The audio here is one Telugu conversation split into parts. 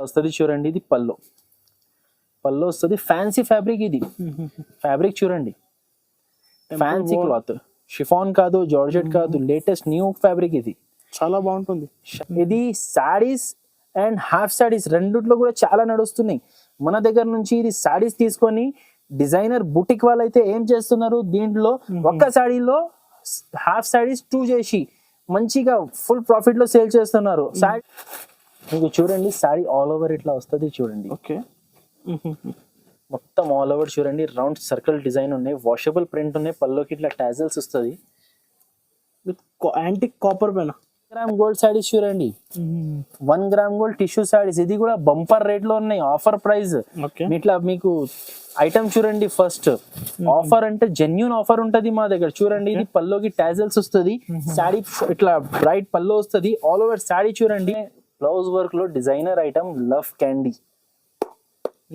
వస్తుంది చూడండి. ఇది పల్లో వస్తుంది. ఫ్యాన్సీ ఫ్యాబ్రిక్ ఇది. ఫ్యాబ్రిక్ చూడండి, ఫ్యాన్సీ క్లాత్, షిఫాన్ కాదు, జార్జెట్ కాదు, లేటెస్ట్ న్యూ ఫ్యాబ్రిక్ ఇది. చాలా బాగుంటుంది. ఇది శారీస్ అండ్ హాఫ్ శారీస్ రెండిట్లో కూడా చాలా నడుస్తున్నాయి మన దగ్గర నుంచి. ఇది శారీస్ తీసుకొని డిజైనర్ బుటిక్ వాళ్ళైతే ఏం చేస్తున్నారు, దీంట్లో ఒక్క శారీలో హాఫ్ శారీస్ 2 చేసి మంచిగా ఫుల్ ప్రాఫిట్ లో సేల్ చేస్తున్నారు. శారీ మీకు చూడండి, శారీ ఆల్ ఓవర్ ఇట్లా వస్తుంది చూడండి. ఓకే, మొత్తం ఆల్ ఓవర్ చూడండి, రౌండ్ సర్కిల్ డిజైన్ ఉన్నాయి, వాషబుల్ ప్రింట్ ఉన్నాయి, పల్లోకి ఇట్లా టాజల్స్ వస్తుంది విత్ యాంటిక్ కాపర్ పైన. గ్రామ్ గోల్డ్ శారీస్ చూడండి, 1 గ్రామ్ గోల్డ్ టిష్యూ శారీస్. ఇది కూడా బంపర్ రేట్ లో ఉన్నాయి, ఆఫర్ ప్రైస్. ఇట్లా మీకు ఐటమ్ చూడండి, ఫస్ట్ ఆఫర్ అంటే జెన్యూన్ ఆఫర్ ఉంటది మా దగ్గర. చూడండి, ఇది పల్లోకి టాజల్స్ వస్తుంది, శారీ ఇట్లా బ్రైట్ పల్లో వస్తుంది, ఆల్ ఓవర్ శారీ చూడండి. బ్లౌజ్ వర్క్ లో designer item love candy,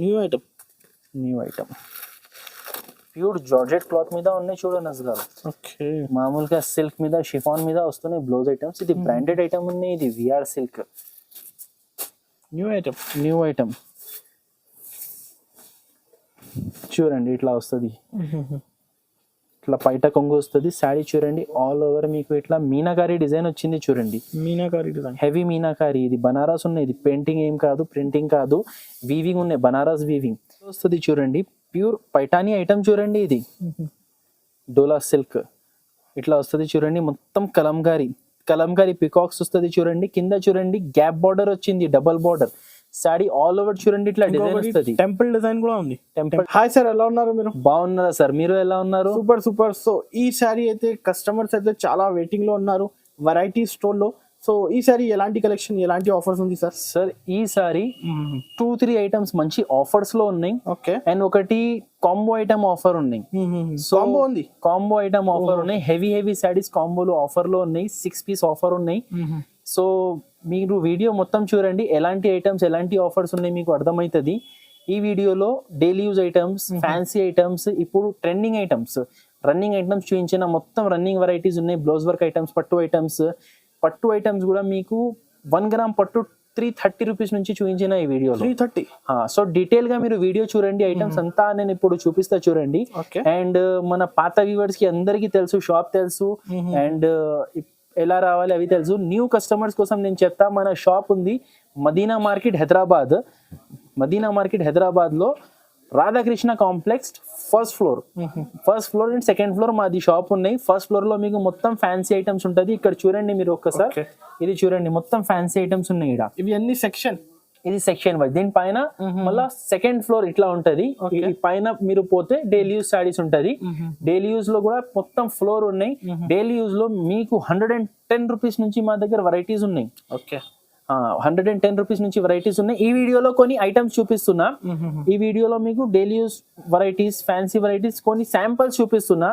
new item pure georgette cloth మీద ఉన్నాయి చూడండి అసలు. ఓకే, మామూలుగా సిల్క్ మీద, షిఫాన్ మీద వస్తున్నాయి బ్లౌజ్ ఐటమ్స్. ఇది బ్రాండెడ్ ఐటమ్ ఉన్నాయి, ఇది విఆర్ సిల్క్ న్యూ ఐటమ్ చూడండి. ఇట్లా వస్తుంది, ఇట్లా పైట కొంగు వస్తుంది. శారీ చూడండి ఆల్ ఓవర్ మీకు ఇట్లా మీనాకారి డిజైన్ వచ్చింది చూడండి. Meenakari design, heavy meenakari. ఇది బనారస్ ఉన్నాయి, ఇది పెయింటింగ్ ఏం కాదు, ప్రింటింగ్ కాదు, వీవింగ్ ఉన్నాయి, బనారస్ వీవింగ్ వస్తుంది చూడండి. ప్యూర్ పైటానీ ఐటమ్ చూడండి. ఇది డోలా సిల్క్ ఇట్లా వస్తుంది చూడండి. మొత్తం కలంకారీ పికాక్స్ వస్తుంది చూడండి. కింద చూడండి గ్యాప్ బార్డర్ వచ్చింది, double border. Sari all over చూడండి ఇట్లా డిజైన్ వస్తుంది. టెంపుల్ డిజైన్ కూడా ఉంది. టెంపుల్. హాయ్ సార్, ఎలా ఉన్నారు మీరు? బాగున్నారా సార్, మీరు ఎలా ఉన్నారు? సూపర్. సో ఈ సారీ అయితే కస్టమర్స్ అయితే చాలా వెయిటింగ్ లో ఉన్నారు వెరైటీ స్టోర్ లో. సో ఈ సారీ ఎలాంటి కలెక్షన్, ఎలాంటి ఆఫర్స్ ఉంది సార్? సార్ ఈ సారీ 2-3 ఐటమ్స్ మంచి ఆఫర్స్ లో ఉన్నాయి. ఓకే, అండ్ ఒకటి కాంబో ఐటమ్ ఆఫర్ ఉన్నాయి. కాంబో ఉంది, కాంబో ఐటమ్ ఆఫర్ ఉన్నాయి. హెవీ శారీస్ కాంబోలో ఆఫర్ లో ఉన్నాయి. 6 పీస్ ఆఫర్ ఉన్నాయి. సో మీరు వీడియో మొత్తం చూడండి, ఎలాంటి ఐటమ్స్, ఎలాంటి ఆఫర్స్ ఉన్నాయి మీకు అర్థమవుతుంది. ఈ వీడియోలో daily use items, fancy items, ఇప్పుడు ట్రెండింగ్ ఐటమ్స్, రన్నింగ్ ఐటమ్స్ చూపించిన మొత్తం రన్నింగ్ వెరైటీస్ ఉన్నాయి. బ్లౌజ్ వర్క్ ఐటమ్స్, పట్టు ఐటమ్స్ కూడా మీకు 1 గ్రామ్ పట్టు 330 రూపీస్ నుంచి చూపించిన ఈ వీడియోలో. 330. సో డీటెయిల్ గా మీరు వీడియో చూడండి, ఐటమ్స్ అంతా నేను ఇప్పుడు చూపిస్తా చూడండి. అండ్ మన పాత వ్యూవర్స్ కి అందరికీ తెలుసు, షాప్ తెలుసు, అండ్ ఎలా రావాలి అవి తెలుసు. న్యూ కస్టమర్స్ కోసం నేను చెప్తా, మన షాప్ ఉంది మదీనా మార్కెట్ హైదరాబాద్ లో Radhakrishna complex first floor and second floor మాది షాప్ ఉన్నాయి. ఫస్ట్ ఫ్లోర్ లో మీకు మొత్తం ఫ్యాన్సీ ఐటమ్స్ ఉంటది. ఇక్కడ చూడండి మీరు ఒక్కసారి, ఇది చూడండి మొత్తం ఫ్యాన్సీ ఐటమ్స్ ఉన్నాయి. ఇక్కడ ఇవి అన్ని సెక్షన్, ఇది సెక్షన్ వైజ్. దీని పైన మళ్ళా సెకండ్ ఫ్లోర్ ఇట్లా ఉంటది. ఈ పైన మీరు పోతే డైలీ యూజ్ శారీస్ ఉంటది. డైలీ యూజ్ లో కూడా మొత్తం ఫ్లోర్ ఉన్నాయి. డైలీ యూజ్ లో మీకు 110 రూపీస్ నుంచి మా దగ్గర వెరైటీస్ ఉన్నాయి. ఓకే, 110 రూపీస్ నుంచి వెరైటీస్ ఉన్నాయి. ఈ వీడియోలో కొన్ని ఐటమ్స్ చూపిస్తున్నా. ఈ వీడియోలో మీకు daily use varieties, fancy varieties కొన్ని శాంపిల్స్ చూపిస్తున్నా.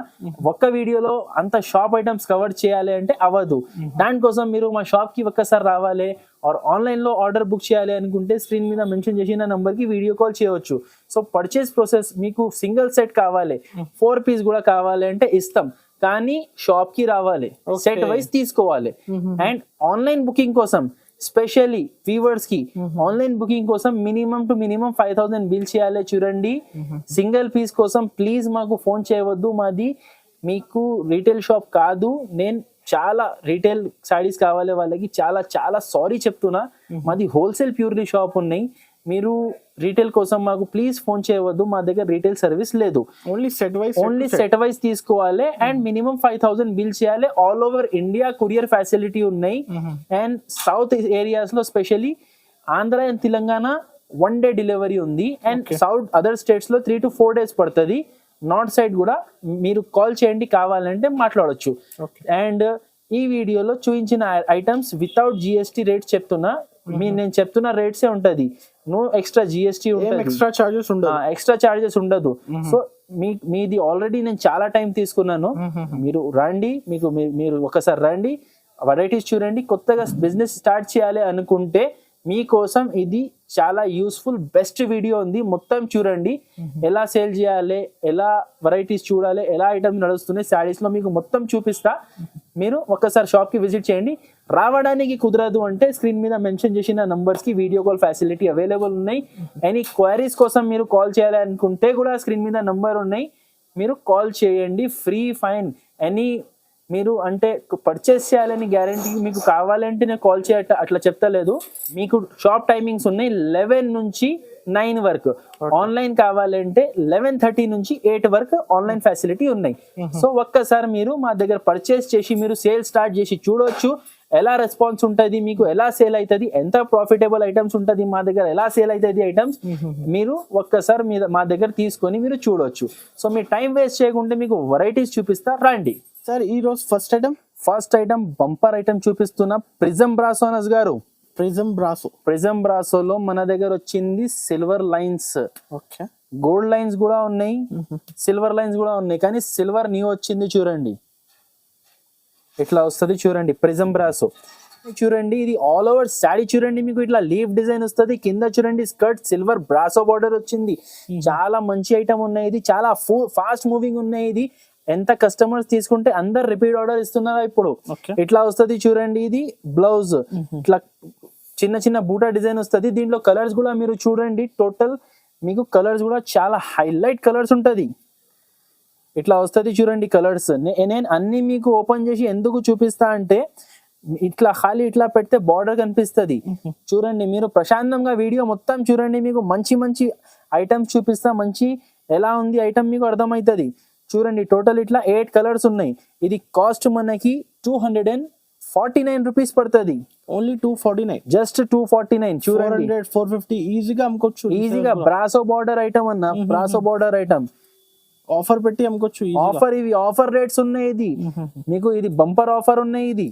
ఒక్క వీడియోలో అంత షాప్ ఐటమ్స్ కవర్ చేయాలి అంటే అవ్వదు. దానికోసం మీరు మా షాప్ కి ఒక్కసారి రావాలి, ఆర్ ఆన్లైన్ లో ఆర్డర్ బుక్ చేయాలి అనుకుంటే స్క్రీన్ మీద మెన్షన్ చేసిన నంబర్ కి వీడియో కాల్ చేయవచ్చు. సో పర్చేస్ ప్రాసెస్ మీకు సింగిల్ సెట్ కావాలి, 4 పీస్ కూడా కావాలి అంటే ఇస్తాం, కానీ షాప్ కి రావాలి, సెట్ వైజ్ తీసుకోవాలి. అండ్ ఆన్లైన్ బుకింగ్ కోసం స్పెషల్లీ వ్యూవర్స్ కి ఆన్లైన్ బుకింగ్ కోసం మినిమం 5,000 బిల్ చేయాలి చూడండి. సింగిల్ పీస్ కోసం ప్లీజ్ మాకు ఫోన్ చేయవద్దు, మాది మీకు రీటైల్ షాప్ కాదు. నేను చాలా రీటైల్ సారీస్ కావాలి వాళ్ళకి చాలా సారీ చెప్తున్నా, మాది హోల్సేల్ ప్యూర్లీ షాప్ ఉన్నాయి. మీరు రీటైల్ కోసం మాకు ప్లీజ్ ఫోన్ చేయవద్దు, మా దగ్గర రీటైల్ సర్వీస్ లేదు. ఓన్లీ సెట్ వైజ్ తీసుకోవాలి అండ్ మినిమం 5,000 బిల్ చేయాలి. All over India courier facility ఉన్నాయి. అండ్ సౌత్ ఏరియాస్ లో specially Andhra and Telangana 1 day delivery ఉంది. అండ్ సౌత్ అదర్ స్టేట్స్ లో 3 to 4 days పడుతుంది. నార్త్ సైడ్ కూడా మీరు కాల్ చేయండి, కావాలంటే మాట్లాడొచ్చు. అండ్ ఈ వీడియోలో చూపించిన ఐటమ్స్ వితౌట్ GST రేట్స్ చెప్తున్నా. నేను చెప్తున్న రేట్సే ఉంటది, నో ఎక్స్ట్రా GST ఉంటుంది, ఎక్స్ట్రా చార్జెస్ ఉండదు. సో మీది ఆల్రెడీ నేను చాలా టైం తీసుకున్నాను. మీరు రండి, మీరు ఒకసారి రండి, వెరైటీస్ చూడండి. కొత్తగా బిజినెస్ స్టార్ట్ చేయాలి అనుకుంటే మీకోసం ఇది చాలా యూస్ఫుల్ బెస్ట్ వీడియో ఉంది. మొత్తం చూడండి, ఎలా సేల్ చేయాలి, ఎలా వెరైటీస్ చూడాలి, ఎలా ఐటమ్స్ నడుస్తున్నాయి శారీస్ లో మీకు మొత్తం చూపిస్తా. మీరు ఒక్కసారి షాప్ కి విజిట్ చేయండి. రావడానికి కుదరదు అంటే స్క్రీన్ మీద మెన్షన్ చేసిన నంబర్స్ కి వీడియో కాల్ ఫెసిలిటీ అవైలబుల్ ఉన్నాయి. ఎనీ క్వైరీస్ కోసం మీరు కాల్ చేయాలి అనుకుంటే కూడా స్క్రీన్ మీద నంబర్ ఉన్నాయి, మీరు కాల్ చేయండి. ఫ్రీ ఫైన్ ఎనీ మీరు అంటే పర్చేస్ చేయాలని గ్యారంటీ మీకు కావాలంటే నేను కాల్ చేయట అట్లా చెప్తలేదు. మీకు షాప్ టైమింగ్స్ ఉన్నాయి 11 నుంచి 9 వరకు. ఆన్లైన్ కావాలంటే 11:30 నుంచి 8 వరకు ఆన్లైన్ ఫెసిలిటీ ఉన్నాయి. సో ఒక్కసారి మీరు మా దగ్గర పర్చేస్ చేసి మీరు సేల్ స్టార్ట్ చేసి చూడొచ్చు. ఎలా రెస్పాన్స్ ఉంటుంది, మీకు ఎలా సేల్ అవుతుంది, ఎంత ప్రాఫిటబుల్ ఐటమ్స్ ఉంటుంది, మా దగ్గర ఎలా సేల్ అవుతుంది ఐటమ్స్ మీరు ఒక్కసారి మా దగ్గర తీసుకొని మీరు చూడొచ్చు. సో మీ టైం వేస్ట్ చేయకుండా మీకు వెరైటీస్ చూపిస్తా రండి. సార్ ఈ రోజు ఫస్ట్ ఐటమ్ బంపర్ ఐటమ్ చూపిస్తున్నా, ప్రిజం బ్రాసో అనస్ గారు. ప్రిజం బ్రాసోలో మన దగ్గర వచ్చింది silver lines, okay, gold lines కూడా ఉన్నాయి, సిల్వర్ లైన్స్ కూడా ఉన్నాయి. కానీ సిల్వర్ న్యూ వచ్చింది చూడండి, ఇట్లా వస్తుంది చూడండి. ప్రిజం బ్రాసో చూడండి, ఇది ఆల్ ఓవర్ శారీ చూడండి, మీకు ఇట్లా లీఫ్ డిజైన్ వస్తుంది. కింద చూడండి స్కర్ట్ సిల్వర్ బ్రాసో బార్డర్ వచ్చింది. చాలా మంచి ఐటమ్ ఉన్నాయి, ఇది చాలా ఫాస్ట్ మూవింగ్ ఉన్నాయి. ఇది ఎంత కస్టమర్స్ తీసుకుంటే అందరు రిపీట్ ఆర్డర్ ఇస్తున్నారా ఇప్పుడు. ఇట్లా వస్తుంది చూడండి, ఇది బ్లౌజ్ ఇట్లా చిన్న చిన్న బూటా డిజైన్ వస్తుంది. దీంట్లో కలర్స్ కూడా మీరు చూడండి, టోటల్ మీకు కలర్స్ కూడా చాలా హైలైట్ కలర్స్ ఉంటది. ఇట్లా వస్తుంది చూడండి కలర్స్. నేను అన్ని మీకు ఓపెన్ చేసి ఎందుకు చూపిస్తా అంటే ఇట్లా ఖాళీ ఇట్లా పెడితే బార్డర్ కనిపిస్తుంది. చూడండి మీరు ప్రశాంతంగా వీడియో మొత్తం చూడండి, మీకు మంచి మంచి ఐటమ్స్ చూపిస్తా. మంచి ఎలా ఉంది ఐటమ్ మీకు అర్థమవుతుంది. చూడండి టోటల్ ఇట్లా 8 కలర్స్ ఉన్నాయి. ఇది కాస్ట్ మనకి 249 రూపీస్ పడుతుంది. Only 249, just 249. చూడండి 450 ఈజీగా అమ్ముకోవచ్చు. ఈజీగా బ్రాసో బార్డర్ ఐటమ్ అన్న, బ్రాసో బార్డర్ ఐటమ్ ఆఫర్ పెట్టి అమ్ముకోవచ్చు. ఆఫర్, ఇవి ఆఫర్ రేట్స్ ఉన్నాయి. ఇది మీకు ఇది బంపర్ ఆఫర్ ఉన్నాయి. ఇది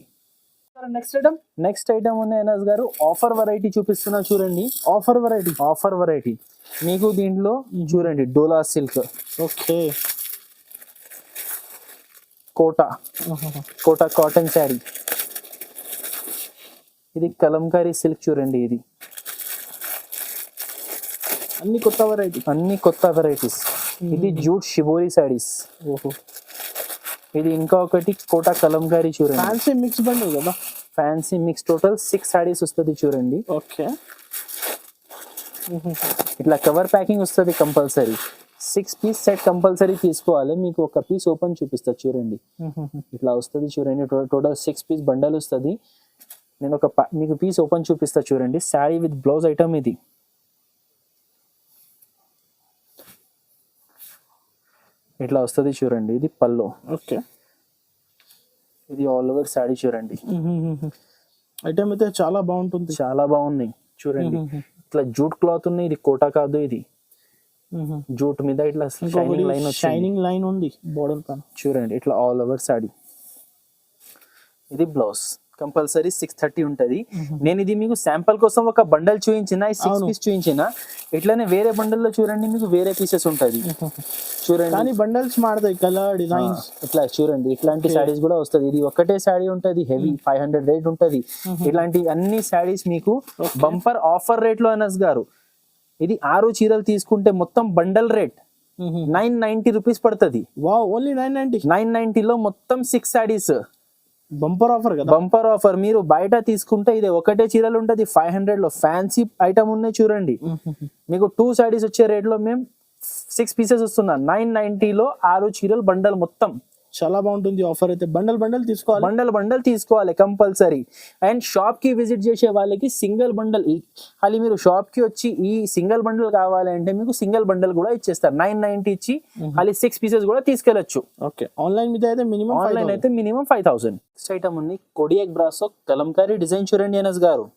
నెక్స్ట్ ఐటమ్ ఉన్నాయి అనస్ గారు. ఆఫర్ వెరైటీ చూపిస్తున్నా చూడండి. ఆఫర్ వెరైటీ మీకు దీంట్లో చూడండి డోలా silk, okay, Kota cotton sari. ఇది కలంకారీ సిల్క్ చూడండి. ఇది అన్ని కొత్త వెరైటీస్. ఇది జూట్ షిబోరి శారీస్. ఇది ఇంకా ఒకటి కోటా కలంకారీ చూడండి. ఫ్యాన్సీ మిక్స్ బండిల్ కదా, ఫ్యాన్సీ మిక్స్. టోటల్ 6 శారీస్ వస్తుంది చూడండి. ఓకే, ఇట్లా కవర్ ప్యాకింగ్ వస్తుంది కంపల్సరీ. 6 పీస్ సెట్ కంపల్సరీ తీసుకోవాలి. మీకు ఒక పీస్ ఓపెన్ చూపిస్తా చూడండి, ఇట్లా వస్తుంది చూడండి. టోటల్ 6 పీస్ బండల్ వస్తుంది. నేను మీకు పీస్ ఓపెన్ చూపిస్తా చూడండి. శారీ విత్ బ్లౌజ్ ఐటమ్ ఇది. ఇట్లా వస్తుంది చూడండి. ఇది పల్లో, ఓకే. ఇది ఆల్ ఓవర్ శారీ చూడండి. ఐటమ్ అయితే చాలా బాగుంటుంది, చాలా బాగున్నాయి చూడండి. ఇట్లా జూట్ క్లాత్ ఉన్నాయి. ఇది కోటా కాదు, ఇది జూట్ మీద ఇట్లా షైనింగ్ లైన్ ఉంది బోర్డర్ పైన చూడండి. ఇట్లా ఆల్ ఓవర్ శారీ. ఇది బ్లౌజ్ కంపల్సరీ 630 ఉంటది. నేను ఇది మీకు శాంపుల్ కోసం ఒక బండల్ చూపించిన, 6 పీస్ చూపించిన. ఇట్లానే వేరే బండల్లో చూడండి మీకు వేరే పీసెస్ ఉంటది చూడండి. కానీ బండల్స్ మాడతాయి, కలర్ డిజైన్స్ ఇట్లా చూడండి. ఇట్లాంటి శారీస్ కూడా వస్తుంది. ఇది ఒకటే శారీ ఉంటది, హెవీ 500 రేట్ ఉంటది. ఇట్లాంటి అన్ని శారీస్ మీకు బంపర్ ఆఫర్ రేట్ లో అనస్ గారు. ఇది 6 చీరలు తీసుకుంటే మొత్తం బండల్ రేట్ 990 రూపీస్ పడుతుంది. వావ్, ఓన్లీ 990 లో మొత్తం 6 శారీస్. బంపర్ ఆఫర్ కదా, బంపర్ ఆఫర్. మీరు బయట తీసుకుంటే ఇది ఒకటే చీరలు ఉంటది 500 లో. ఫ్యాన్సీ ఐటమ్ ఉన్నాయి చూడండి. మీకు 2 శారీస్ వచ్చే రేట్ లో మేము 6 పీసెస్ వస్తున్నా. 990 లో 6 చీరలు బండల్ మొత్తం. చాలా బాగుంటుంది ఆఫర్ అయితే. బండల్ తీసుకోవాలి కంపల్సరీ. అండ్ షాప్ కి విజిట్ చేసే వాళ్ళకి సింగిల్ బండల్. అది మీరు షాప్ కి వచ్చి ఈ సింగిల్ బండల్ కావాలంటే మీకు సింగిల్ బండల్ కూడా ఇచ్చేస్తారు. 990 ఇచ్చి అది 6 పీసెస్ కూడా తీసుకెళ్లొచ్చు. ఓకే, ఆన్లైన్ అయితే మినిమం 5000. నెక్స్ట్ ఐటమ్ ఉంది కోడియాక్ బ్రాసో కలంకారీ డిజైన్ చూడండి అనస్ గారు.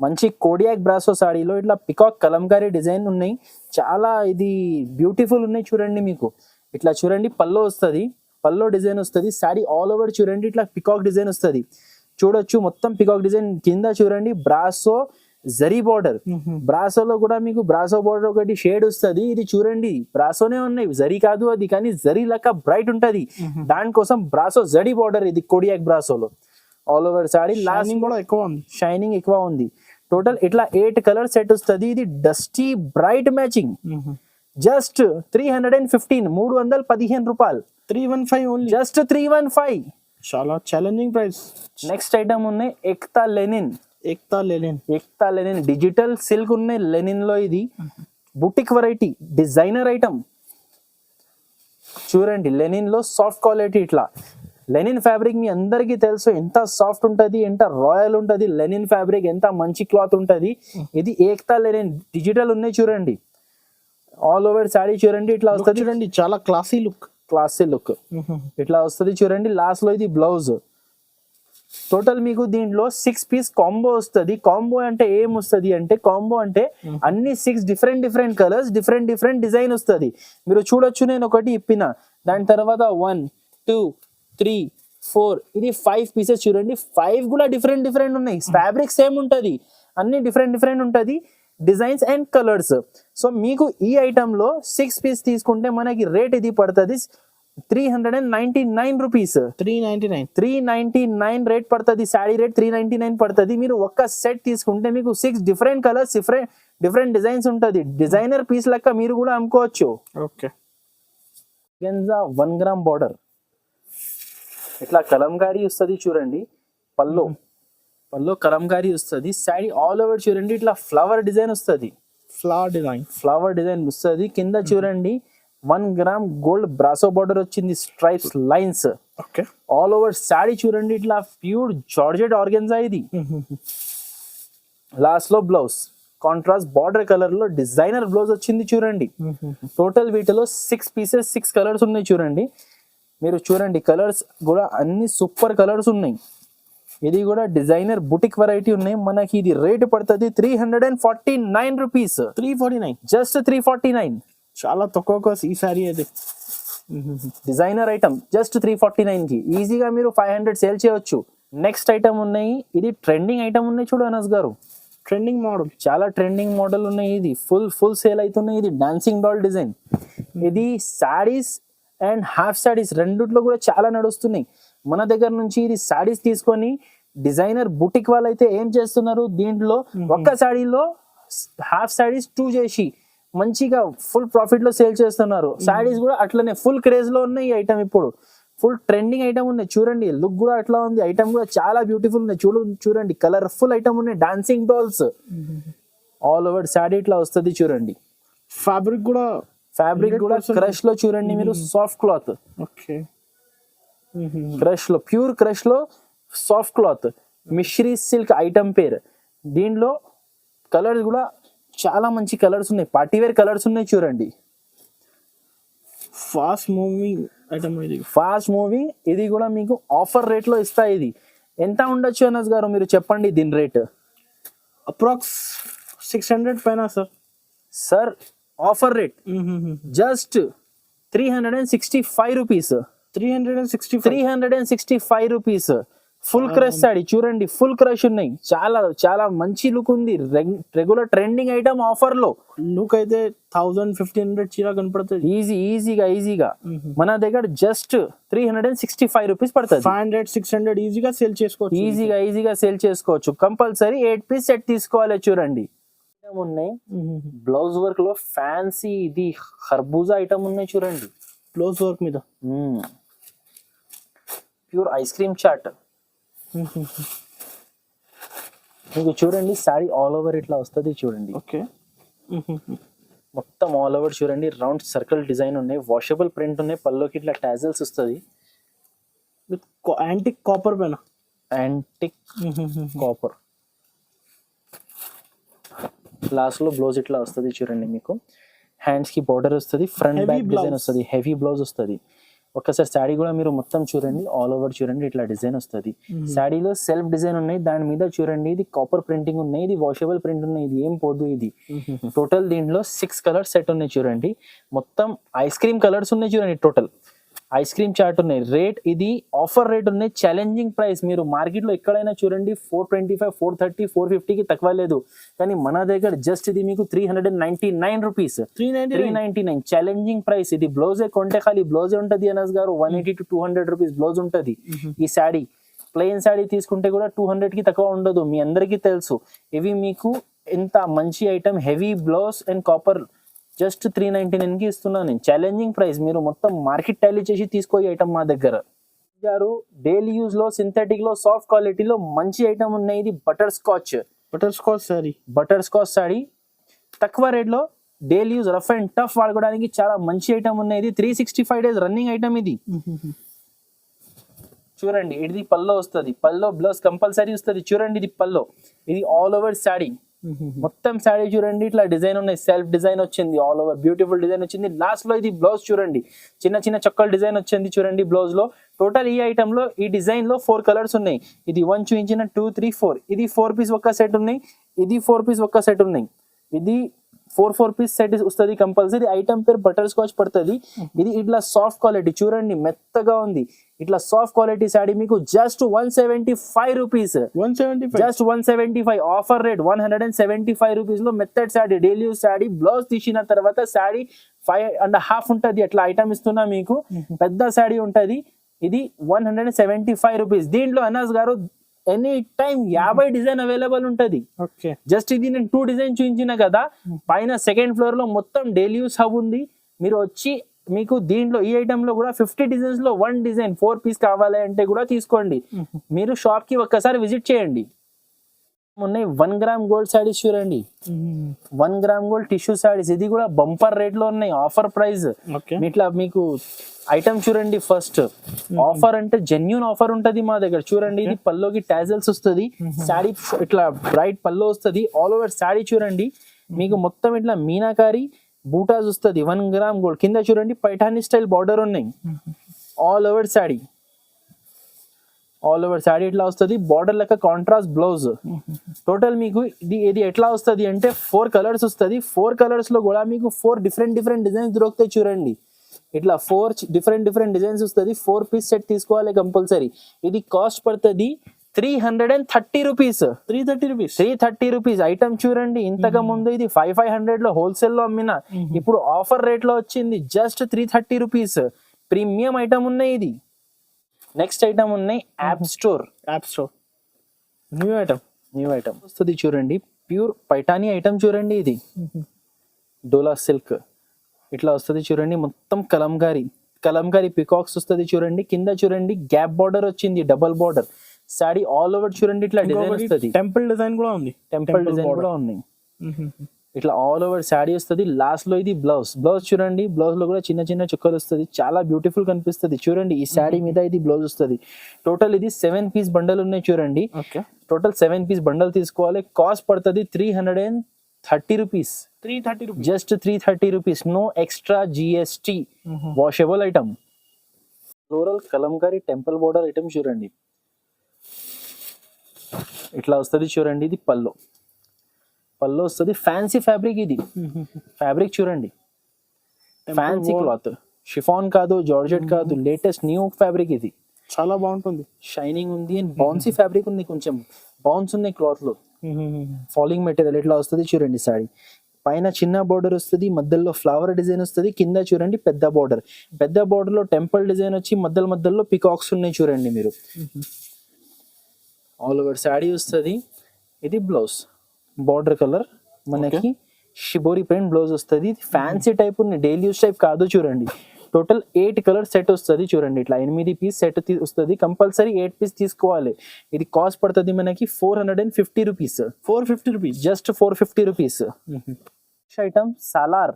మంచి కోడియాక్ బ్రాసో సాడీలో ఇట్లా పికాక్ కలంకారీ డిజైన్ ఉన్నాయి. చాలా ఇది బ్యూటిఫుల్ ఉన్నాయి చూడండి. మీకు ఇట్లా చూడండి పల్లో వస్తుంది, పల్లో డిజైన్ వస్తుంది. శారీ ఆల్ ఓవర్ చూడండి ఇట్లా పికాక్ డిజైన్ వస్తుంది. చూడొచ్చు మొత్తం పికాక్ డిజైన్. కింద చూడండి బ్రాసో జరీ బార్డర్. బ్రాసోలో కూడా మీకు బ్రాసో బార్డర్ ఒకటి షేడ్ వస్తుంది. ఇది చూడండి బ్రాసోనే ఉన్నాయి, జరీ కాదు అది, కానీ జరీ లెక్క బ్రైట్ ఉంటది. దానికోసం బ్రాసో జరీ బార్డర్. ఇది కోడియాక్ బ్రాసోలో ఆల్ ఓవర్ శారీ. లాస్టింగ్ కూడా ఎక్కువ ఉంది, షైనింగ్ ఎక్కువ ఉంది. టోటల్ ఇట్లా 8 కలర్ సెట్ వస్తుంది. ఇది డస్టీ బ్రైట్ మ్యాచింగ్. జస్ట్ 315 రూపాయలు. 315 ఓన్లీ, జస్ట్ 315. చాలా ఛాలెంజింగ్ ప్రైస్. నెక్స్ట్ ఐటమ్ ఉన్నాయి Ekta linen. Ekta linen. Ekta linen digital silk ఉన్నాయి లెనిన్ లో. ఇది బుటిక్ వెరైటీ డిజైనర్ ఐటమ్ చూడండి. లెనిన్ లో సాఫ్ట్ క్వాలిటీ. ఇట్లా లెనిన్ ఫ్యాబ్రిక్ మీ అందరికీ తెలుసు ఎంత సాఫ్ట్ ఉంటది, ఎంత రాయల్ ఉంటది. లెనిన్ ఫ్యాబ్రిక్ ఎంత మంచి క్లాత్ ఉంటది. ఇది ఏక్తా లెనిన్ డిజిటల్ ఉన్నాయి చూడండి. ఆల్ ఓవర్ శారీ చూడండి ఇట్లా వస్తుంది. చూడండి చాలా క్లాసీ లుక్. క్లాసీ లుక్ ఇట్లా వస్తుంది చూడండి. లాస్ట్ లో ఇది బ్లౌజ్. టోటల్ మీకు దీంట్లో 6 పీస్ కాంబో వస్తుంది. కాంబో అంటే ఏం వస్తుంది అంటే, కాంబో అంటే అన్ని 6 డిఫరెంట్ కలర్స్, డిఫరెంట్ డిజైన్ వస్తుంది. మీరు చూడొచ్చు, నేను ఒకటి ఇప్పిన, దాని తర్వాత 1 2 3 4 ఇది 5 పీసెస్ చూడండి. 5 కూడా డిఫరెంట్ ఉన్నాయి. ఫ్యాబ్రిక్ సేమ్ ఉంటది, అన్ని డిఫరెంట్ ఉంటది, డిజైన్స్ అండ్ కలర్స్. సో మీకు ఈ ఐటమ్ లో 6 పీస్ తీసుకుంటే మనకి రేట్ ఇది పడుతుంది 399 రూపీస్. 399 రేట్ పడుతుంది. శారీ రేట్ 399 పడుతుంది. మీరు ఒక్క సెట్ తీసుకుంటే మీకు 6 డిఫరెంట్ కలర్స్, డిఫరెంట్ డిజైన్స్ ఉంటది. డిజైనర్ పీస్ లెక్క మీరు కూడా అమ్ముకోవచ్చు. ఓకే. 1 గ్రామ్ బార్డర్ ఇట్లా కలంకారీ వస్తుంది చూడండి. పల్లో కలంకారీ వస్తుంది. శారీ ఆల్ ఓవర్ చూడండి ఇట్లా ఫ్లవర్ డిజైన్ వస్తుంది. ఫ్లవర్ డిజైన్ వస్తుంది. కింద చూడండి 1 గ్రామ్ గోల్డ్ బ్రాసో బార్డర్ వచ్చింది, stripes lines. Okay. All over sari చూడండి ఇట్లా ప్యూర్ జార్జెట్ ఆర్గెన్జా. ఇది లాస్ట్ లో బ్లౌజ్ కాంట్రాస్ట్ బార్డర్ కలర్ లో డిజైనర్ బ్లౌజ్ వచ్చింది చూడండి. టోటల్ వీటిలో 6 పీసెస్ 6 కలర్స్ ఉన్నాయి చూడండి. మీరు చూడండి కలర్స్ కూడా అన్ని సూపర్ కలర్స్ ఉన్నాయి. ఇది కూడా డిజైనర్ బుటిక్ వెరైటీ ఉన్నాయి. మనకి ఇది రేట్ పడుతుంది 349 రూపీస్. 349, జస్ట్ 349. చాలా తక్కువ కాస్ట్ ఈ సారీ అయితే. డిజైనర్ ఐటమ్ జస్ట్ 349 కి ఈజీగా మీరు 500 సేల్ చేయవచ్చు. నెక్స్ట్ ఐటమ్ ఉన్నాయి, ఇది ట్రెండింగ్ ఐటమ్ ఉన్నాయి చూడు అనస్ గారు. ట్రెండింగ్ మోడల్, చాలా ట్రెండింగ్ మోడల్ ఉన్నాయి. ఇది ఫుల్ సేల్ అవుతున్నాయి. ఇది డాన్సింగ్ డాల్ డిజైన్. ఇది శారీస్ అండ్ హాఫ్ శారీస్ రెండిట్లో కూడా చాలా నడుస్తున్నాయి మన దగ్గర నుంచి. ఇది శారీస్ తీసుకొని డిజైనర్ బుటిక్ వాళ్ళైతే ఏం చేస్తున్నారు, దీంట్లో ఒక్క శారీలో హాఫ్ శారీస్ 2 చేసి మంచిగా ఫుల్ ప్రాఫిట్ లో సేల్ చేస్తున్నారు. శారీస్ కూడా అట్లనే ఫుల్ క్రేజ్ లో ఉన్నాయి. ఈ ఐటమ్ ఇప్పుడు ఫుల్ ట్రెండింగ్ ఐటమ్ ఉన్నాయి చూడండి. లుక్ కూడా అట్లా ఉంది. ఐటమ్ కూడా చాలా బ్యూటిఫుల్ ఉన్నాయి. చూడండి కలర్ఫుల్ ఐటమ్ ఉన్నాయి. Dancing dolls all over sari ఇట్లా వస్తుంది చూడండి. ఫ్యాబ్రిక్ కూడా క్రష్ లో చూడండి మీరు, సాఫ్ట్ క్లాత్. ఓకే. క్రష్ లో ప్యూర్ క్రష్ లో soft cloth Misri silk item పేరు. దీంట్లో కలర్స్ కూడా చాలా మంచి కలర్స్ ఉన్నాయి. పార్టీవేర్ కలర్స్ ఉన్నాయి చూడండి. Fast moving item. ఇది కూడా మీకు ఆఫర్ రేట్ లో ఇస్తాయి. ఇది ఎంత ఉండొచ్చు అనస్ గారు మీరు చెప్పండి దీని రేట్? అప్రాక్స్ 600 పైన sir. Offer rate just 365 rupees. 365 rupees. Full crush sorry చూడండి. ఫుల్ క్రష్ ఉన్నాయి. చాలా మంచి లుక్ ఉంది. రెగ్యులర్ ట్రెండింగ్ ఐటమ్ ఆఫర్ లో. లుక్ అయితే 1000-1500 చీర కనపడుతుంది ఈజీగా. మన దగ్గర జస్ట్ 365 రూపీస్ పడుతుంది. 500-600 ఈజీగా సేల్ చేసుకోవచ్చు. ఈజీగా సేల్ చేసుకోవచ్చు. కంపల్సరీ 8 పీస్ సెట్ తీసుకోవాలి చూడండి. ఉన్నాయి బ్లౌజ్ వర్క్ లో ఫ్యాన్సీ. ఇది ఖర్బూజా ఐటమ్ ఉన్నాయి చూడండి. బ్లౌజ్ వర్క్ మీద ప్యూర్ ఐస్ క్రీమ్ చాట్. మీకు చూడండి శారీ ఆల్ ఓవర్ ఇట్లా వస్తుంది చూడండి. ఓకే. మొత్తం ఆల్ ఓవర్ చూడండి రౌండ్ సర్కిల్ డిజైన్ ఉన్నాయి. వాషబుల్ ప్రింట్ ఉన్నాయి. పల్లోకి ఇట్లా టాజల్స్ వస్తుంది. విత్ యాంటిక్ కాపర్ పైన. లాస్ట్ లో బ్లౌజ్ ఇట్లా వస్తుంది చూడండి. మీకు హ్యాండ్స్ కి బార్డర్ వస్తుంది. ఫ్రంట్ బ్యాక్ డిజైన్ వస్తుంది. హెవీ బ్లౌజ్ వస్తుంది. ఒక్కసారి శారీ కూడా మీరు మొత్తం చూడండి. ఆల్ ఓవర్ చూడండి ఇట్లా డిజైన్ వస్తుంది. శారీలో సెల్ఫ్ డిజైన్ ఉన్నాయి. దాని మీద చూడండి ఇది కాపర్ ప్రింటింగ్ ఉన్నాయి. ఇది వాషబుల్ ప్రింట్ ఉన్నాయి. ఇది ఏం పోదు. ఇది టోటల్ దీంట్లో 6 కలర్స్ సెట్ ఉన్నాయి చూడండి. మొత్తం ఐస్ క్రీమ్ కలర్స్ ఉన్నాయి చూడండి. టోటల్ ఐస్ క్రీమ్ చార్ట్ ఉన్నాయి. రేట్ ఇది ఆఫర్ రేట్ ఉన్నాయి. Challenging price. మీరు మార్కెట్ లో ఎక్కడైనా చూడండి 425, 430, 450 కి తక్కువ లేదు. కానీ మన దగ్గర జస్ట్ ఇది మీకు 399 రూపీస్. 399 challenging price. ఇది బ్లౌజే కొంటే ఖాళీ బ్లౌజే ఉంటది అనస్ గారు. 180 to 200 రూపీస్ బ్లౌజ్ ఉంటది. ఈ శారీ ప్లెయిన్ శారీ తీసుకుంటే కూడా 200 కి తక్కువ ఉండదు. మీ అందరికీ తెలుసు. ఇవి మీకు ఎంత మంచి item. Heavy blouse and copper just 399 కి ఇస్తున్నాను నేను. Challenging price. మీరు మొత్తం మార్కెట్ టాలీ చేసి తీసుకో ఈ ఐటమ్ మా దగ్గర. గారు డైలీ యూజ్ లో సింథటిక్ లో సాఫ్ట్ క్వాలిటీలో మంచి ఐటమ్ ఉన్నాయి. ఇది బటర్ స్కాచ్ సారీ, సాడీ తక్కువ రేట్ లో daily use rough and tough వాడుకోవడానికి చాలా మంచి ఐటమ్ ఉన్నాయి. ఇది 365 days రన్నింగ్ ఐటమ్ ఇది. చూడండి ఇది పల్లో వస్తుంది, పల్లో బ్లౌజ్ కంపల్సరీ వస్తుంది. చూడండి ఇది పల్లో, ఇది ఆల్ ఓవర్ శాడీ, మొత్తం శాడీ చూడండి ఇట్లా డిజైన్ ఉన్నాయి, సెల్ఫ్ డిజైన్ వచ్చింది, ఆల్ ఓవర్ బ్యూటిఫుల్ డిజైన్ వచ్చింది. లాస్ట్ లో ఇది బ్లౌజ్ చూడండి, చిన్న చిన్న చక్కల డిజైన్ వచ్చింది చూడండి బ్లౌజ్ లో. టోటల్ ఈ ఐటమ్ లో ఈ డిజైన్ లో 4 కలర్స్ ఉన్నాయి. ఇది 1 చూపించిన 2, 3, 4. ఇది 4 పీస్ ఒక్క సెట్ ఉన్నాయి, ఇది 4 పీస్ ఒక్క సెట్ ఉన్నాయి. ఇది 4 పీస్ సెట్ వస్తుంది కంపల్సరీ. ఐటమ్ పేరు బటర్ స్కాచ్ పడుతుంది. ఇది ఇట్లా సాఫ్ట్ క్వాలిటీ చూడండి, మెత్తగా ఉంది. ఇట్లా సాఫ్ట్ క్వాలిటీ సాడీ మీకు just 175 rupees, just 175 offer rate. 175 rupees లో మెత్తడ్ sari, daily use sari. Blouse తీసిన తర్వాత సాడీ 5.5 ఉంటది, అట్లా ఐటమ్ ఇస్తున్నా మీకు. పెద్ద సాడీ ఉంటది. ఇది 175 రూపీస్. దీంట్లో అనాస్ గారు ఎనీ టైం 50 డిజైన్ అవైలబుల్ ఉంటది. జస్ట్ ఇది నేను 2 డిజైన్ చూపించిన కదా. పైన సెకండ్ ఫ్లోర్ లో మొత్తం డైలీ యూస్ హబ్ ఉంది. మీరు వచ్చి మీకు దీంట్లో ఈ ఐటమ్ లో కూడా 50 డిజైన్స్ లో 1 డిజైన్ 4 పీస్ కావాలి అంటే కూడా తీసుకోండి. మీరు షాప్ కి ఒక్కసారి విజిట్ చేయండి. ఉన్నాయి 1 గ్రామ్ గోల్డ్ సారీస్ చూడండి, 1 గ్రామ్ గోల్డ్ టిష్యూ సారీస్. ఇది కూడా బంపర్ రేట్ లో ఉన్నాయి, ఆఫర్ ప్రైస్. ఇట్లా మీకు ఐటమ్ చూడండి. ఫస్ట్ ఆఫర్ అంటే జెన్యూన్ ఆఫర్ ఉంటది మా దగ్గర. చూడండి ఇది పల్లోకి టాజల్స్ వస్తుంది, సారీ ఇట్లా బ్రైట్ పల్లో వస్తుంది. ఆల్ ఓవర్ సారీ చూడండి మీకు మొత్తం ఇట్లా మీనాకారి బూటాస్ వస్తుంది. 1 గ్రామ్ గోల్డ్. కింద చూడండి పైఠానీ స్టైల్ బార్డర్ ఉన్నాయి. All over sorry, all over saree ఇట్లా వస్తుంది. బార్డర్ లెక్క కాంట్రాస్ట్ బ్లౌజ్. టోటల్ మీకు ఇది ఎట్లా వస్తుంది అంటే 4 కలర్స్ వస్తుంది. 4 కలర్స్ లో కూడా మీకు 4 డిఫరెంట్ డిజైన్స్ దొరుకుతాయి చూడండి. ఇట్లా 4 డిఫరెంట్ డిజైన్స్ వస్తుంది. 4 పీస్ సెట్ తీసుకోవాలి కంపల్సరీ. ఇది కాస్ట్ పడుతుంది 330 రూపీస్. 330 రూపీస్ ఐటమ్ చూడండి. ఇంతకు ముందు ఇది 500 లో హోల్సేల్ లో అమ్మిన, ఇప్పుడు ఆఫర్ రేట్ లో వచ్చింది జస్ట్ 330 రూపీస్. ప్రీమియం ఐటమ్ ఉన్నాయి. ఇది నెక్స్ట్ ఐటమ్ ఉన్నాయి యాప్ స్టోర్. న్యూ ఐటమ్ వస్తుంది చూడండి. ప్యూర్ పైఠానీ ఐటమ్ చూడండి. ఇది డోలా సిల్క్ ఇట్లా వస్తుంది చూడండి. మొత్తం కలంకారీ పికాక్స్ వస్తుంది చూడండి. కింద చూడండి గ్యాప్ బార్డర్ వచ్చింది, double border. Saree all over చూడండి ఇట్లా డిజైన్ వస్తుంది. టెంపుల్ డిజైన్ కూడా ఉంది. ఇట్లా ఆల్ ఓవర్ శాడీ వస్తుంది. లాస్ట్ లో ఇది బ్లౌజ్ చూడండి. బ్లౌజ్ లో కూడా చిన్న చిన్న చుక్కలు వస్తుంది, చాలా బ్యూటిఫుల్ కనిపిస్తుంది చూడండి. ఈ శాడీ మీద ఇది బ్లౌజ్ వస్తుంది. టోటల్ ఇది 7 పీస్ బండల్ ఉన్నాయి చూడండి. టోటల్ 7 పీస్ బండల్ తీసుకోవాలి. కాస్ట్ పడుతుంది 330 rupees. Just 330 rupees, no extra GST. Washable item. Floral Kalamkari temple border item చూడండి. ఇట్లా వస్తుంది చూడండి. ఇది పల్లో వస్తుంది. Fancy fabric. ఇది ఫ్యాబ్రిక్ చూడండి, ఫ్యాన్సీ క్లాత్, షిఫాన్ కాదు, జార్జెట్ కాదు, లేటెస్ట్ న్యూ ఫ్యాబ్రిక్. ఇది చాలా బాగుంటుంది, షైనింగ్ ఉంది అండ్ బౌన్సీ ఫ్యాబ్రిక్ ఉంది. కొంచెం బౌన్స్ ఉన్నాయి క్లాత్ లో. ఫాలింగ్ మెటీరియల్ ఇట్లా వస్తుంది చూడండి. సారీ పైన చిన్న బోర్డర్ వస్తుంది, మధ్యలో ఫ్లవర్ డిజైన్ వస్తుంది. కింద చూడండి పెద్ద బోర్డర్ లో టెంపుల్ డిజైన్ వచ్చి మధ్యలో పికాక్స్ ఉన్నాయి చూడండి మీరు. ఆల్ ఓవర్ శాడీ వస్తుంది. ఇది బ్లౌజ్ బార్డర్ కలర్ మనకి షిబోరి ప్రింట్ బ్లౌజ్ వస్తుంది. ఫ్యాన్సీ టైప్ ఉంది, డైలీ యూస్ టైప్ కాదు చూడండి. టోటల్ 8 కలర్ సెట్ వస్తుంది చూడండి. ఇట్లా 8 పీస్ సెట్ వస్తుంది. కంపల్సరీ 8 పీస్ తీసుకోవాలి. ఇది కాస్ట్ పడుతుంది మనకి 450 రూపీస్. Just 450 rupees. ఐటమ్ సాలార్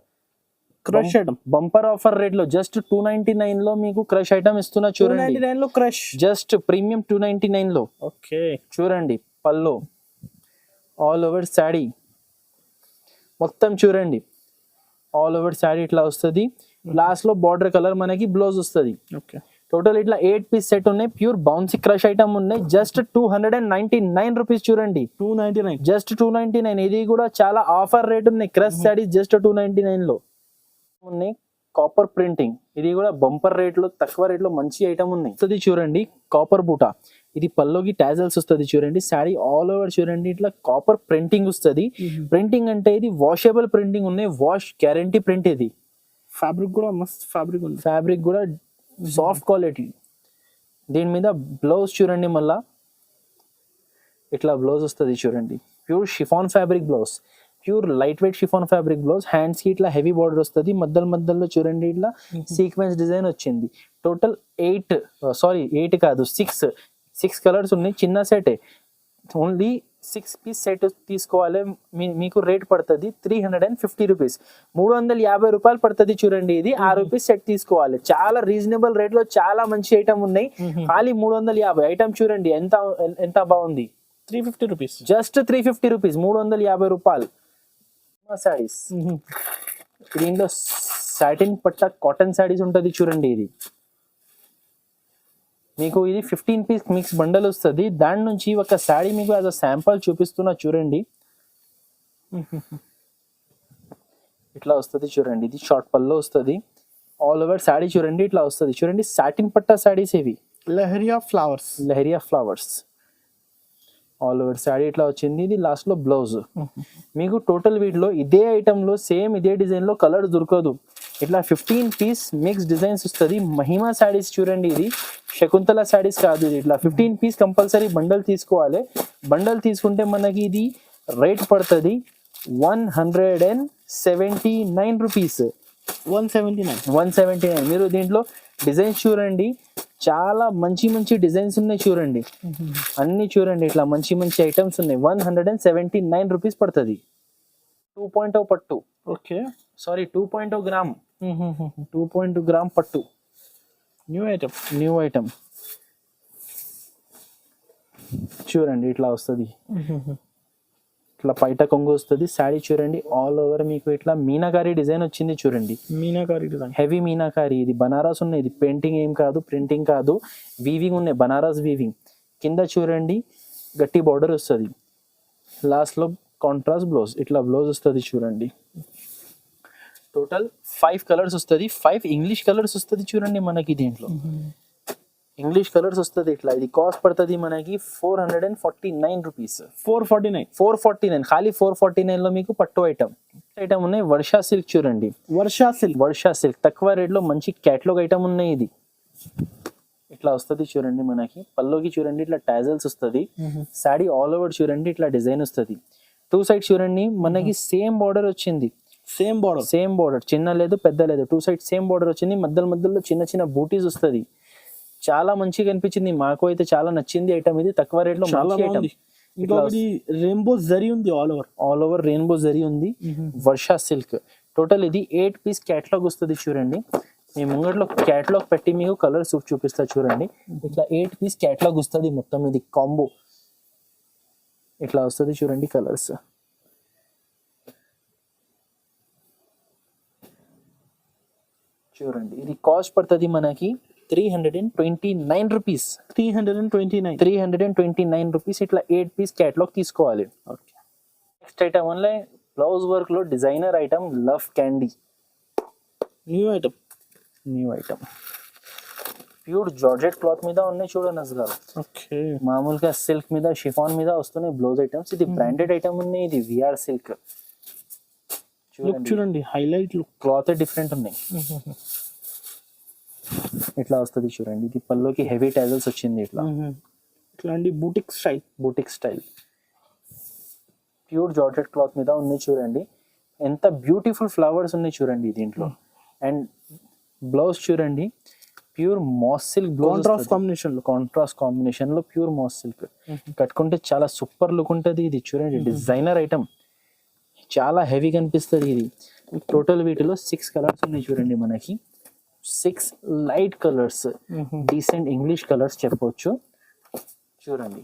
crush item bumper offer rate లో జస్ట్ 299 లో మీకు క్రష్ ఐటమ్ ఇస్తున్నా చూడండి. 299 లో క్రష్, జస్ట్ ప్రీమియం 299 లో. ఓకే చూడండి పల్లో ఆల్ ఓవర్ శాడీ మొత్తం చూడండి. ఆల్ ఓవర్ శాడీ ఇట్లా వస్తుంది. లాస్ట్ లో బార్డర్ కలర్ మనకి బ్లౌజ్ వస్తుంది. టోటల్ ఇట్లా 8 పీస్ సెట్ ఉన్నాయి. ప్యూర్ బౌన్సీ క్రష్ ఐటమ్ ఉన్నాయి. జస్ట్ 299 రూపీస్ చూడండి. 299, జస్ట్ 299. ఇది కూడా చాలా ఆఫర్ రేట్ ఉన్నాయి. క్రష్ శాడీ జస్ట్ 299 లో ఉన్నాయి. కాపర్ ప్రింటింగ్, ఇది కూడా బంపర్ రేట్ లో, తక్కువ రేట్ లో మంచి ఐటమ్ ఉన్నాయి. వస్తుంది చూడండి కాపర్ బూటా. ఇది పల్లోకి టాజల్స్ వస్తుంది చూడండి. శారీ ఆల్ ఓవర్ చూడండి ఇట్లా కాపర్ ప్రింటింగ్ వస్తుంది. ప్రింటింగ్ అంటే ఇది వాషబుల్ ప్రింటింగ్ ఉన్నాయి, వాష్ గ్యారంటీ ప్రింట్. ఇది ఫ్యాబ్రిక్ కూడా మస్త్ ఫ్యాబ్రిక్ ఉంది. ఫ్యాబ్రిక్ కూడా సాఫ్ట్ క్వాలిటీ. దీని మీద బ్లౌజ్ చూడండి. మళ్ళా ఇట్లా బ్లౌజ్ వస్తుంది చూడండి. Pure chiffon fabric blouse. Pure light weight chiffon fabric blouse, hands కి ఇట్లా హెవీ బార్డర్ వస్తుంది, మధ్యలో చూడండి ఇట్లా సీక్వెన్స్ డిజైన్ వచ్చింది. టోటల్ 8 కాదు 6 కలర్స్ ఉన్నాయి. చిన్న సెట్, ఓన్లీ 6 పీస్ సెట్ తీసుకోవాలి. మీకు రేట్ పడుతుంది 350 రూపీస్, 350 రూపాయలు పడుతుంది. చూడండి ఇది 6 పీస్ సెట్ తీసుకోవాలి. చాలా రీజనబుల్ రేట్ లో చాలా మంచి ఐటమ్ ఉన్నాయి. ఖాళీ 350 ఐటమ్ చూడండి ఎంత బాగుంది. 350 రూపీస్, జస్ట్ 350 రూపీస్, 350 రూపాయలు శారీస్. దీంట్లో సాటిన్ పట్ట కాటన్ శారీస్ ఉంటుంది చూడండి. ఇది మీకు ఇది 15 పీస్ మిక్స్ బండల్ వస్తుంది. దాని నుంచి ఒక శారీ మీకు యాజ్ అ శాంపుల్ చూపిస్తున్నా చూడండి. ఇట్లా వస్తుంది చూడండి. ఇది షార్ట్ పల్లో వస్తుంది. ఆల్ ఓవర్ శారీ చూడండి ఇట్లా వస్తుంది. చూడండి సాటిన్ పట్టా శారీస్ ఇవి, leheriya flowers all over sari ఇట్లా వచ్చింది. ఇది లాస్ట్ లో బ్లౌజ్. మీకు టోటల్ వీటిలో ఇదే ఐటమ్ లో సేమ్ ఇదే డిజైన్ లో కలర్ దొరకదు. ఇట్లా 15 పీస్ మిక్స్ డిజైన్స్ వస్తుంది. మహిమా శారీస్ చూడండి. ఇది శకుంతల శారీస్ కాదు. ఇది ఇట్లా 15 పీస్ కంపల్సరీ బండల్ తీసుకోవాలి. బండల్ తీసుకుంటే మనకి ఇది రేట్ పడుతుంది 179 రూపీస్. 179. మీరు దీంట్లో డిజైన్స్ చూడండి, చాలా మంచి డిజైన్స్ ఉన్నాయి చూడండి. అన్ని చూడండి ఇట్లా మంచి ఐటమ్స్ ఉన్నాయి. 179 రూపీస్ పడుతుంది. 2.0 పట్టు, ఓకే సారీ 2.0 గ్రామ్, 2.0 గ్రామ్ పట్టు, న్యూ ఐటమ్ చూడండి ఇట్లా వస్తుంది. ఇట్లా పైట కొంగు వస్తుంది. శారీ చూడండి ఆల్ ఓవర్ మీకు ఇట్లా మీనాకారి డిజైన్ వచ్చింది చూడండి. హెవీ మీనాకారి. ఇది బనారస్ ఉన్నాయి. ఇది పెయింటింగ్ ఏం కాదు, ప్రింటింగ్ కాదు, వీవింగ్ ఉన్నాయి. బనారస్ వీవింగ్. కింద చూడండి గట్టి బార్డర్ వస్తుంది. లాస్ట్ లో కాంట్రాస్ట్ బ్లౌజ్. ఇట్లా బ్లౌజ్ వస్తుంది చూడండి. టోటల్ 5 కలర్స్ వస్తుంది. 5 ఇంగ్లీష్ కలర్స్ వస్తుంది చూడండి మనకి. దీంట్లో ఇంగ్లీష్ కలర్స్ వస్తుంది ఇట్లా. ఇది కాస్ట్ పడుతుంది మనకి 449 రూపీస్. 449 ఖాళీ 449 లో మీకు పట్టు ఐటమ్ ఉన్నాయి. వర్షా సిల్క్ చూడండి. వర్షా సిల్క్ తక్కువ రేట్ లో మంచి క్యాటలాగ్ ఐటమ్ ఉన్నాయి. ఇది ఇట్లా వస్తుంది చూడండి మనకి. పల్లోకి చూడండి ఇట్లా టాజల్స్ వస్తుంది. శారీ ఆల్ ఓవర్ చూడండి ఇట్లా డిజైన్ వస్తుంది. 2 సైడ్ చూడండి మనకి సేమ్ బార్డర్ వచ్చింది. సేమ్ బార్డర్ చిన్న లేదు పెద్ద లేదు. 2 సైడ్ సేమ్ బార్డర్ వచ్చింది. మధ్యలో చిన్న బూటీస్ వస్తుంది. చాలా మంచిగా అనిపించింది మాకు అయితే. చాలా నచ్చింది ఐటమ్ ఇది. తక్కువ రేట్ లో రెయిన్బో జరీ ఉంది. ఆల్ ఓవర్ రెయిన్బో జరీ ఉంది. వర్షా సిల్క్. టోటల్ ఇది 8 పీస్ క్యాటలాగ్ వస్తుంది చూడండి. మీ ముంగట్లో క్యాటలాగ్ పెట్టి మీకు కలర్స్ చూపిస్తా చూడండి. ఇట్లా 8 పీస్ క్యాటలాగ్ వస్తుంది మొత్తం. ఇది కాంబో ఇట్లా వస్తుంది చూడండి కలర్స్. చూడండి ఇది కాస్ట్ పడుతుంది మనకి 329 రూపీస్. 329 రూపీస్. ఇట్లా 8 పీస్ క్యాటలాగ్ తీసుకోవాలి. Next item only blouse work లో designer item love candy. New item pure georgette cloth మీద ఉన్నాయి చూడండి అసలు. మామూలుగా సిల్క్ మీద షిఫాన్ మీద వస్తున్నాయి బ్లౌజ్ ఐటమ్స్. ఇది బ్రాండెడ్ ఐటమ్ ఉన్నాయి. ఇది విఆర్ సిల్క్ చూడండి. Highlight look. క్లాత్ డిఫరెంట్ ఉన్నాయి. ఇట్లా వస్తుంది చూడండి. ఇది పల్లోకి హెవీ టాజల్స్ వచ్చింది. ఇట్లాంటి boutique style pure georgette cloth మీద ఉన్నాయి చూడండి. ఎంత బ్యూటిఫుల్ ఫ్లవర్స్ ఉన్నాయి చూడండి దీంట్లో. అండ్ బ్లౌజ్ చూడండి pure mass silk blouse. Contrast combination లో ప్యూర్ మాస్ సిల్క్. కట్టుకుంటే చాలా సూపర్ లుక్ ఉంటుంది. ఇది చూడండి డిజైనర్ ఐటమ్. చాలా హెవీ కనిపిస్తుంది ఇది. టోటల్ వీటిలో 6 కలర్స్ ఉన్నాయి చూడండి మనకి. 6 light colours, decent English colours చెప్పొచ్చు చూడండి.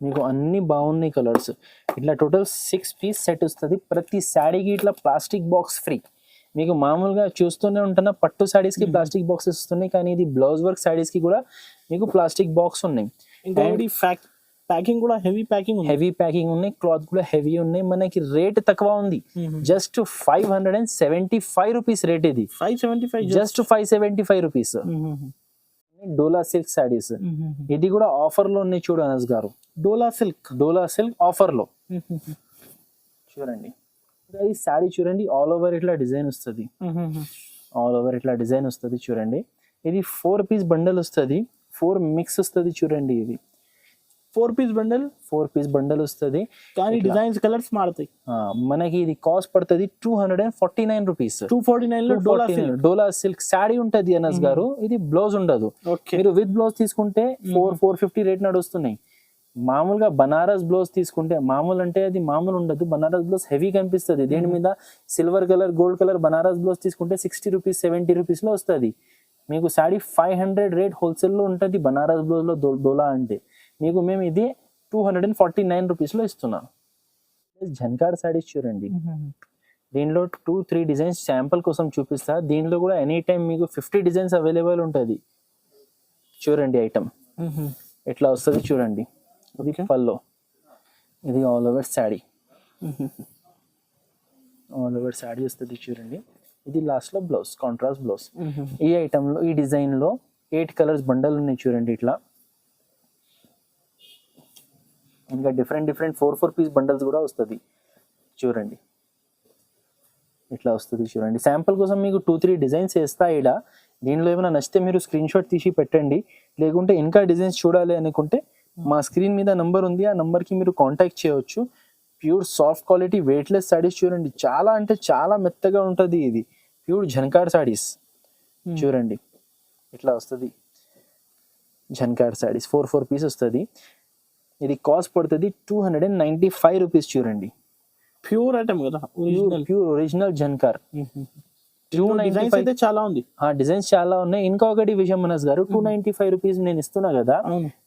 మీకు అన్ని బాగున్నాయి కలర్స్. ఇట్లా టోటల్ 6 పీస్ సెట్ వస్తుంది. ప్రతి శారీకి ఇట్లా ప్లాస్టిక్ బాక్స్ ఫ్రీ. మీకు మామూలుగా చూస్తూనే ఉంటున్నా పట్టు శారీస్ కి ప్లాస్టిక్ బాక్సెస్ వస్తున్నాయి, కానీ ఇది బ్లౌజ్ వర్క్ శారీస్ కి కూడా మీకు ప్లాస్టిక్ బాక్స్ ఉన్నాయి. ప్యాకింగ్ కూడా హెవీ ప్యాకింగ్ ఉన్నాయి. క్లాత్ కూడా హెవీ ఉన్నాయి. మనకి రేట్ తక్కువ ఉంది. Just 575 rupees rate. ఇది 575, జస్ట్ 575 రూపీస్. డోలా సిల్క్ శారీస్. ఇది కూడా ఆఫర్ లో ఉన్నాయి చూడు అనస్ గారు. డోలా సిల్క్ ఆఫర్ లో చూడండి. ఈ శారీ చూడండి ఆల్ ఓవర్ ఇట్లా డిజైన్ వస్తుంది. చూడండి. ఇది 4 పీస్ బండల్ వస్తుంది. 4 మిక్స్ వస్తుంది చూడండి. ఇది 4 పీస్ బండల్ 4 పీస్ బండల్ వస్తుంది. కానీ డిజైన్స్ కలర్స్ మారుతాయి. మనకి ఇది కాస్ట్ పడుతుంది 249 రూపీస్. 249 లో డోలా డోలా సిల్క్ శారీ ఉంటది అనస్ గారు. ఇది బ్లౌజ్ ఉండదు. ఓకే. మీరు విత్ బ్లౌజ్ తీసుకుంటే 450 రేట్ నడుస్తున్నాయి. మామూలుగా బనారస్ బ్లౌజ్ తీసుకుంటే, మామూలు అంటే అది మామూలు ఉండదు, బనారస్ బ్లౌజ్ హెవీ కనిపిస్తుంది. దేని మీద silver colour gold colour Banaras blouse తీసుకుంటే 60 రూపీస్ 70 రూపీస్ లో వస్తుంది. మీకు శారీ 500 రేట్ హోల్సేల్ లో ఉంటుంది బనారస్ బ్లౌజ్ లో డోలా అంటే. మీకు మేము ఇది 249 రూపీస్ లో ఇస్తున్నాం. జన్కార్ శారీస్ చూడండి. దీనిలో 2-3 డిజైన్స్ శాంపుల్ కోసం చూపిస్తా. దీనిలో కూడా ఎనీ టైం మీకు 50 డిజైన్స్ అవైలబుల్ ఉంటుంది. చూడండి ఐటమ్ ఎట్లా వస్తుంది చూడండి. ఇది పల్లో, ఇది all over sari, all over sari వస్తుంది చూడండి. ఇది లాస్ట్ లో బ్లౌజ్, కాంట్రాస్ట్ బ్లౌజ్. ఈ ఐటమ్ లో ఈ డిజైన్ లో 8 కలర్స్ బండల్ ఉన్నాయి చూడండి. ఇట్లా ఇంకా డిఫరెంట్ 4 పీస్ బండల్స్ కూడా వస్తుంది చూడండి. ఇట్లా వస్తుంది చూడండి. శాంపుల్ కోసం మీకు 2-3 డిజైన్స్ వేస్తా ఈడ. దీనిలో ఏమైనా నచ్చితే మీరు స్క్రీన్ షాట్ తీసి పెట్టండి. లేకుంటే ఇంకా డిజైన్స్ చూడాలి అనుకుంటే మా స్క్రీన్ మీద నంబర్ ఉంది, ఆ నంబర్ కి మీరు కాంటాక్ట్ చేయవచ్చు. Pure soft quality weightless saris చూడండి. చాలా అంటే చాలా మెత్తగా ఉంటుంది. ఇది ప్యూర్ జన్కార్ సారీస్ చూడండి. ఇట్లా వస్తుంది జన్కార్ సారీస్. 4 పీస్ వస్తుంది. ఇది కాస్ట్ పడుతుంది 295 రూపీస్ చూడండి. ప్యూర్ ఐటమ్ కదా, ప్యూర్ ఒరిజినల్ జన్కార్. డిజైన్స్ అయితే చాలా ఉంది. డిజైన్స్ చాలా ఉన్నాయి. ఇంకొకటి విషయం మనస్ గారు, 295 రూపీస్ నేను ఇస్తున్నా కదా,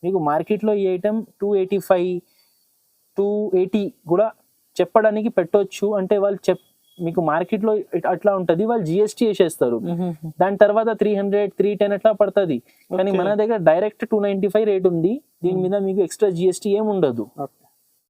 మీకు మార్కెట్ లో ఈ ఐటమ్ 285 280 కూడా చెప్పడానికి పెట్టొచ్చు. అంటే వాళ్ళు మీకు మార్కెట్ లో అట్లా ఉంటది, వాళ్ళు జిఎస్టీ వేసేస్తారు. దాని తర్వాత 300 310 అట్లా పడుతుంది. కానీ మన దగ్గర డైరెక్ట్ 295 రేట్ ఉంది. దీని మీద మీకు ఎక్స్ట్రా జిఎస్టీ ఏమి ఉండదు.